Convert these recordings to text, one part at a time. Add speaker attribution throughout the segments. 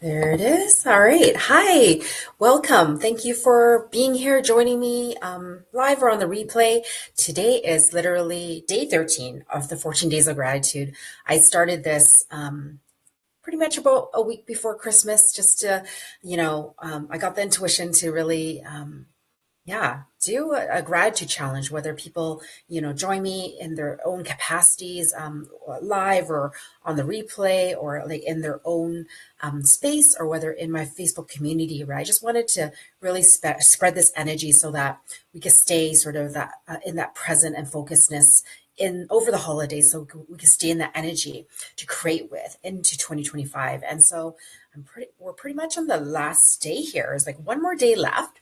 Speaker 1: There it is. All right. Hi. Welcome. Thank you for being here, joining me live or on the replay. Today is literally day 13 of the 14 Days of Gratitude. I started this pretty much about a week before Christmas just to, I got the intuition to really yeah, do a gratitude challenge, whether people, join me in their own capacities, live or on the replay or like in their own space, or whether in my Facebook community, where I just wanted to really spread this energy so that we could stay sort of that in that present and focusedness in over the holidays, so we can stay in that energy to create with into 2025. And so we're pretty much on the last day here. There's like one more day left.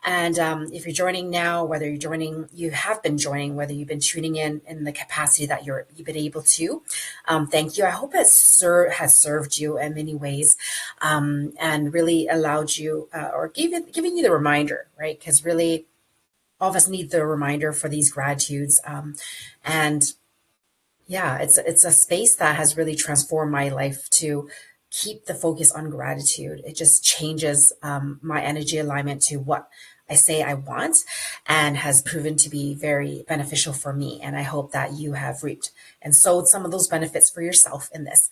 Speaker 1: And if you're joining now, whether you have been joining, whether you've been tuning in the capacity that you've been able to, thank you. I hope it has served you in many ways, and really allowed you, or giving you the reminder, right? Because really, all of us need the reminder for these gratitudes, and yeah, it's a space that has really transformed my life to keep the focus on gratitude. It just changes my energy alignment to what I say I want, and has proven to be very beneficial for me. And I hope that you have reaped and sowed some of those benefits for yourself in this.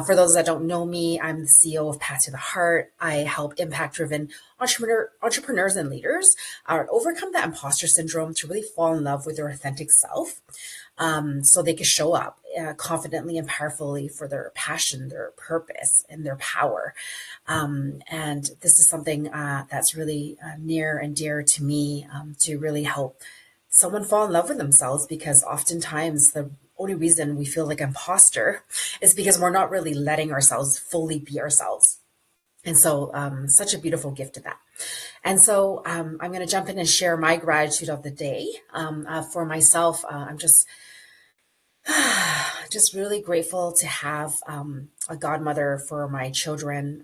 Speaker 1: For those that don't know me, I'm the CEO of Path to the Heart. I help impact-driven entrepreneurs and leaders overcome that imposter syndrome to really fall in love with their authentic self, so they can show up confidently and powerfully for their passion, their purpose, and their power. And this is something that's really near and dear to me, to really help someone fall in love with themselves, because oftentimes the only reason we feel like imposter is because we're not really letting ourselves fully be ourselves. And so, such a beautiful gift to that. And so, I'm going to jump in and share my gratitude of the day. For myself, I'm just really grateful to have a godmother for my children.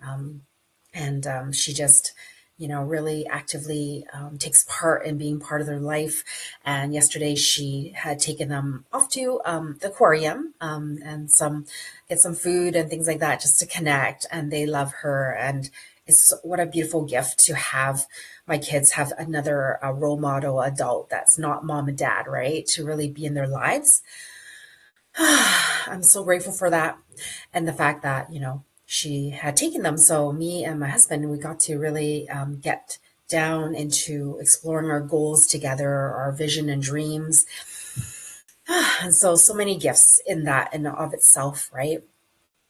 Speaker 1: And she just, really actively takes part in being part of their life. And yesterday she had taken them off to the aquarium, and get some food and things like that, just to connect. And they love her. And it's what a beautiful gift to have my kids have another role model adult that's not mom and dad, right? To really be in their lives. I'm so grateful for that. And the fact that, she had taken them. So me and my husband, we got to really get down into exploring our goals together, our vision and dreams. And so many gifts in that and of itself, right?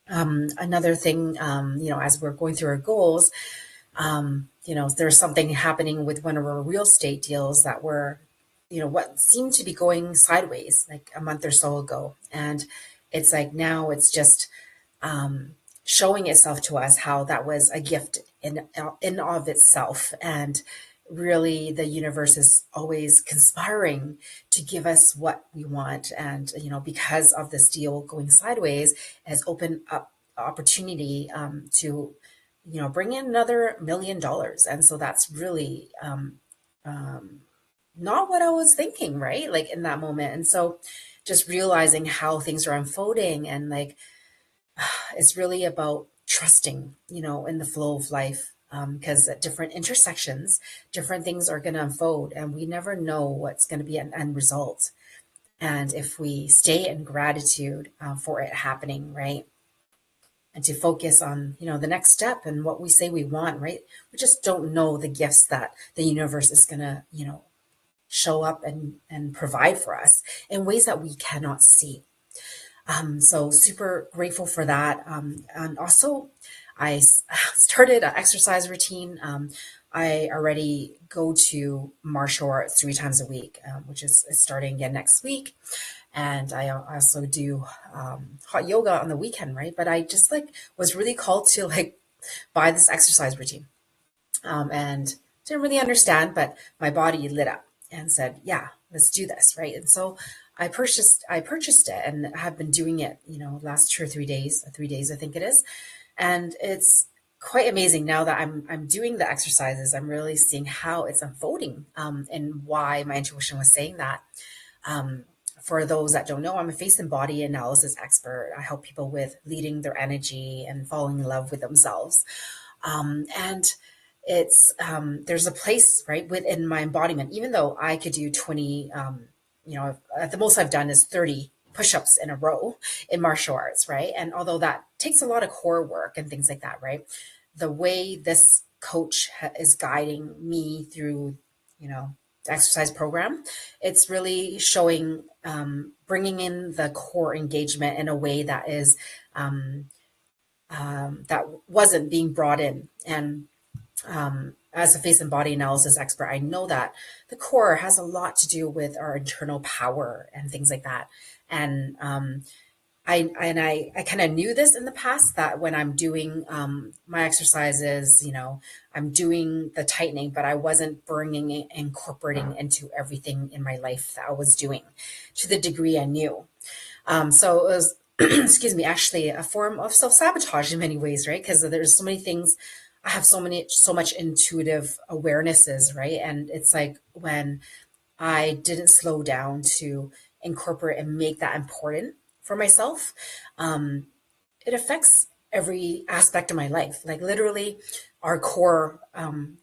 Speaker 1: Another thing, as we're going through our goals, there's something happening with one of our real estate deals that were, what seemed to be going sideways like a month or so ago. And it's like now it's just showing itself to us how that was a gift in of itself. And really the universe is always conspiring to give us what we want. And, because of this deal going sideways, it has opened up opportunity to, bring in another $1 million. And so that's really not what I was thinking, right? Like in that moment. And so just realizing how things are unfolding, and like, it's really about trusting, in the flow of life. Because at different intersections, different things are going to unfold, and we never know what's going to be an end result. And if we stay in gratitude for it happening, right? And to focus on, the next step and what we say we want, right? We just don't know the gifts that the universe is going to, show up and provide for us in ways that we cannot see. So super grateful for that. And also, started an exercise routine. I already go to martial arts 3 times a week, which is starting again next week. And I also do hot yoga on the weekend, right? But I just like was really called to like buy this exercise routine, and didn't really understand, but my body lit up and said, "Yeah, let's do this," right? And so I purchased it and have been doing it, last 2 or 3 days, 3 days I think it is, and it's quite amazing now that I'm doing the exercises. I'm really seeing how it's unfolding, and why my intuition was saying that. Um, For those that don't know, I'm a face and body analysis expert. I help people with leading their energy and falling in love with themselves. And it's there's a place right within my embodiment. Even though I could do 20, at the most I've done is 30 push-ups in a row in martial arts, right? And although that takes a lot of core work and things like that, right? The way this coach is guiding me through, the exercise program, it's really showing, bringing in the core engagement in a way that is that wasn't being brought in. And as a face and body analysis expert, I know that the core has a lot to do with our internal power and things like that. And I kind of knew this in the past that when I'm doing my exercises, I'm doing the tightening, but I wasn't bringing it, incorporating into everything in my life that I was doing to the degree I knew. So it was, excuse me, actually a form of self sabotage in many ways, right? Because there's so many things. I have so much intuitive awarenesses, right? And it's like when I didn't slow down to incorporate and make that important for myself, it affects every aspect of my life. Like literally, our core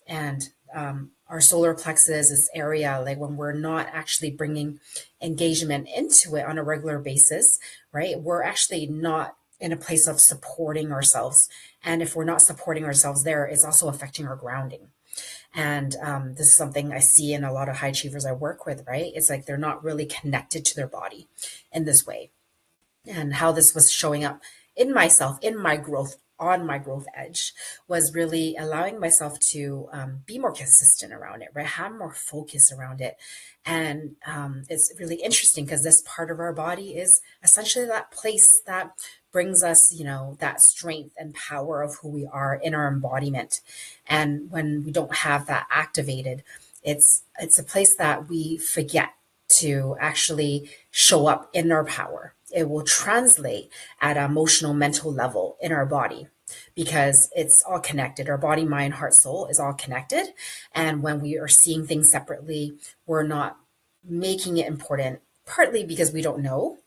Speaker 1: and our solar plexus, this area, like when we're not actually bringing engagement into it on a regular basis, right? We're actually not in a place of supporting ourselves. And if we're not supporting ourselves there, it's also affecting our grounding. And this is something I see in a lot of high achievers I work with, right? It's like they're not really connected to their body in this way, and how this was showing up in myself, in my growth, on my growth edge, was really allowing myself to be more consistent around it, right? Have more focus around it. And it's really interesting because this part of our body is essentially that place that brings us, that strength and power of who we are in our embodiment. And when we don't have that activated, it's a place that we forget to actually show up in our power. It will translate at an emotional, mental level in our body because it's all connected. Our body, mind, heart, soul is all connected. And when we are seeing things separately, we're not making it important, partly because we don't know,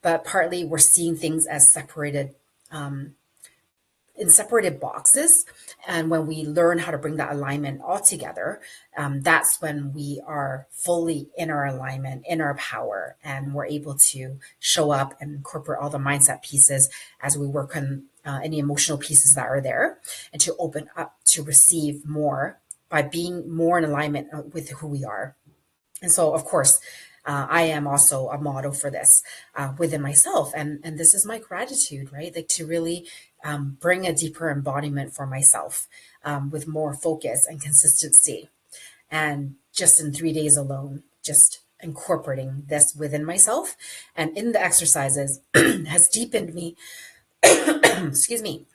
Speaker 1: but partly we're seeing things as separated, in separated boxes. And when we learn how to bring that alignment all together, that's when we are fully in our alignment, in our power, and we're able to show up and incorporate all the mindset pieces as we work on any emotional pieces that are there, and to open up to receive more by being more in alignment with who we are. And so, of course, I am also a model for this within myself, and this is my gratitude, right? Like to really bring a deeper embodiment for myself with more focus and consistency, and just in 3 days alone, just incorporating this within myself and in the exercises has deepened me. Excuse me,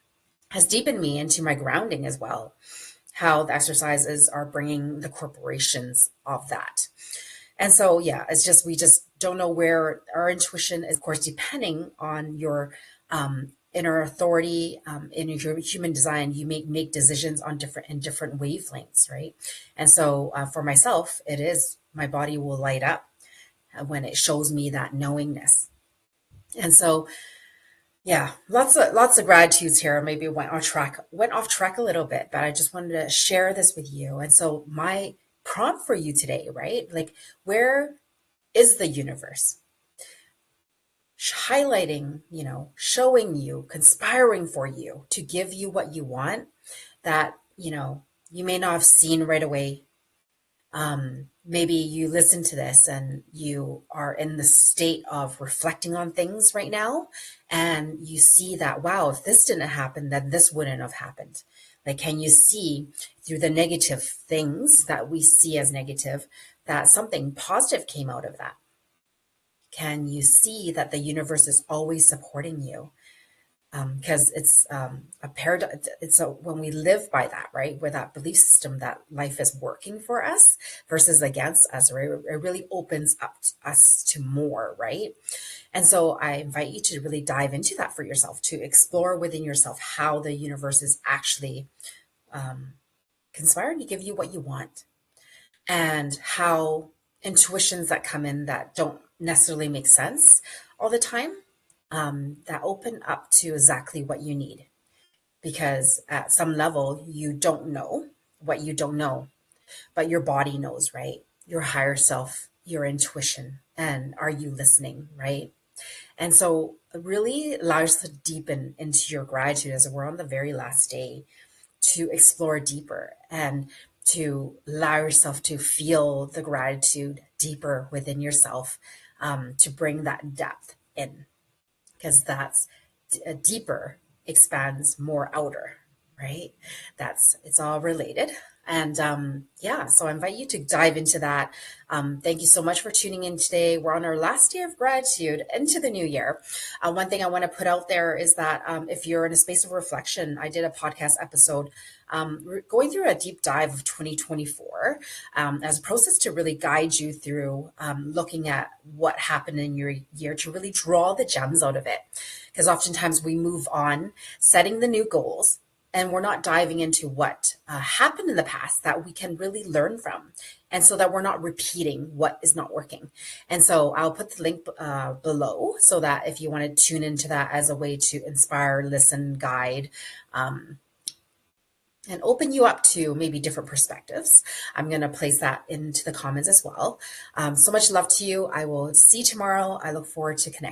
Speaker 1: has deepened me into my grounding as well. How the exercises are bringing the corporations of that. And so, yeah, it's just, we just don't know where our intuition is, of course, depending on your inner authority, in your human design, you make decisions on different wavelengths, right? And so for myself, it is my body will light up when it shows me that knowingness. And so, yeah, lots of gratitudes here. Maybe went off track a little bit, but I just wanted to share this with you. And so my prompt for you today, right? Like, where is the universe highlighting, showing you, conspiring for you to give you what you want that, you may not have seen right away. Maybe you listen to this and you are in the state of reflecting on things right now, and you see that, wow, if this didn't happen, then this wouldn't have happened. Like, can you see through the negative things that we see as negative, that something positive came out of that? Can you see that the universe is always supporting you? Because it's a paradigm. It's when we live by that, right, with that belief system that life is working for us versus against us, right? It really opens up us to more, right? And so I invite you to really dive into that for yourself, to explore within yourself how the universe is actually conspiring to give you what you want, and how intuitions that come in that don't necessarily make sense all the time, that open up to exactly what you need. Because at some level, you don't know what you don't know, but your body knows, right? Your higher self, your intuition, and are you listening, right? And so it really allows to deepen into your gratitude as we're on the very last day to explore deeper and to allow yourself to feel the gratitude deeper within yourself, to bring that depth in, because that's deeper expands more outer, right? That's it's all related. And yeah, so I invite you to dive into that. Thank you so much for tuning in today. We're on our last day of gratitude into the new year. One thing I want to put out there is that if you're in a space of reflection, I did a podcast episode going through a deep dive of 2024 as a process to really guide you through looking at what happened in your year to really draw the gems out of it. Because oftentimes we move on, setting the new goals, and we're not diving into what happened in the past that we can really learn from. And so that we're not repeating what is not working. And so I'll put the link below so that if you want to tune into that as a way to inspire, listen, guide, and open you up to maybe different perspectives. I'm going to place that into the comments as well. So much love to you. I will see you tomorrow. I look forward to connecting.